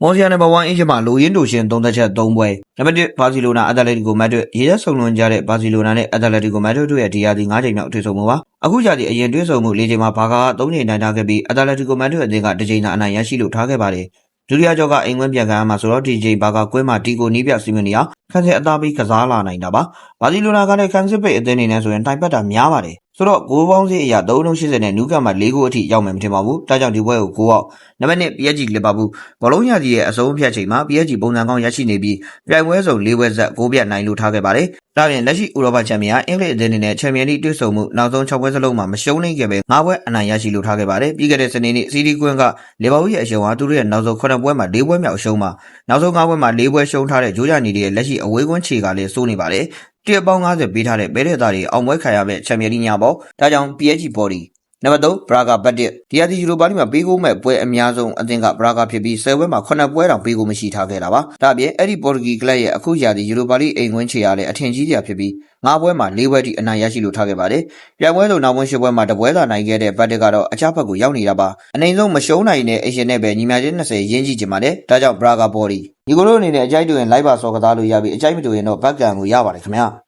Bonsia number 1 အင်ဂျင်မှာလိုရင်းတိုရှင်3ချက်3ပွဲနံပါတ်1ဘာစီလိုနာအက်တလက်တီကိုမက်ဒရစ်ရေရက်ဆုံလွန်ကြတဲ့ဘာစီလိုနာနဲ့အက်တလက်တီကိုမက်ဒရစ်တို့ရဲ့ဒီရာသီ9ချိန်မြောက်တွေ့ဆုံမှုပါအခုကြာသည့်အရင်တွေ့ဆုံမှု4ချိန်မှာဘာကာက3ချိန်နိုင်ထားခဲ့ပြီးအက်တလက်တီကိုမက်ဒရစ်အသင်းက2ချိန်သာအနိုင်ရရှိလို့ထားခဲ့ပါတယ်ဒုတိယကြောကအိမ်ဝင်းပြန်ခံရမှာဆိုတော့ဒီချိန်ဘာကာကွဲမှာတီကိုနီးပြစီမနီယာခန်းစစ်အသားပြီးကစားလာနိုင်တာပါဘာစီလိုနာကလည်းခန်းစစ်ပိတ်အသင်းနေနဲ့ဆိုရင်တိုင်ပတ်တာများပါတယ်ဆိုတော့ဂိုးပေါင်းစီအရာ380နဲ့နူးကတ်မှာ4ဂိုးအထိရောက်မယ်မထင်ပါဘူးဒါကြောင့်ဒီပွဲကို9အောက်နံပါတ်1 PSG လီဗာပူးဘောလုံးညာကြီးရဲ့အဆုံးအဖြတ်ချိန်မှာ PSG ပုံစံကောင်းရရှိနေပြီးပြိုင်ပွဲစုံ4ပွဲဆက်9ပြတ်နိုင်လို့ထားခဲ့ပါတယ်ဒါပြင်လက်ရှိဥရောပချန်ပီယံအင်္ဂလိပ်အသင်းနဲ့ချန်ပီယံလိတွေ့ဆုံမှုနောက်ဆုံး6ပွဲစလုံးမှာမရှုံးနိုင်ခဲ့ပဲ9ပွဲအနိုင်ရရှိလို့ထားခဲ့ပါတယ်ပြီးခဲ့တဲ့စနေနေ့စီးတီးကွင်းကလီဗာပူးရဲ့အရှုံးဟာသူတို့ရဲ့နောက်ဆုံး9ပွဲမှာ4ပွဲမြောက်အရှုံးမှာနောက်ဆုံး9ပွဲမှာ4ပွဲရှုံးထားတဲ့ဂျိုးဂျာနီတွေရဲ့လက်ရှိအဝေးကွင်းခြေကလည်းစိုးနေပါတယ်တရပေါင်း50ပေးထားတဲ့ဘဲတဲ့သားတွေအောင်ပွဲခံရမဲ့ချန်ပီယံလိညာပေါ့ဒါကြောင့် PSG body နံပါတ်3 Braga Badit ဒီရာသီယူရိုပါလိမှာပေးကိုမဲ့ပွဲအများဆုံးအသင်းက Braga ဖြစ်ပြီး10ပွဲမှာ9ပွဲတောင်ပေးကိုမရှိထားခဲ့တာပါဒါအပြင်အဲ့ဒီ Portuguese club ရဲ့အခုရာသီယူရိုပါလိအိမ်ကွင်းခြေရလည်းအထင်ကြီးစရာဖြစ်ပြီး9ပွဲမှာ4ပွဲထိအနိုင်ရရှိလို့ထားခဲ့ပါတယ်ပြိုင်ပွဲစုံနောက်ပွဲ10ပွဲမှာတပွဲသာနိုင်ခဲ့တဲ့ Badit ကတော့အချဘက်ကိုရောက်နေတာပါအနေဆုံးမရှုံးနိုင်တဲ့ Asian နဲ့ပဲညီမချင်း20ရင်းကြည့်ကြပါတယ်ဒါကြောင့် Braga body ဒီကိုလိုအနေနဲ့အကြိုက်တူရင် live ပါစော်ကစားလို့ရပြီးအကြိုက်မတူရင်တော့ back ကန်ကိုရပါတယ်ခင်ဗျာ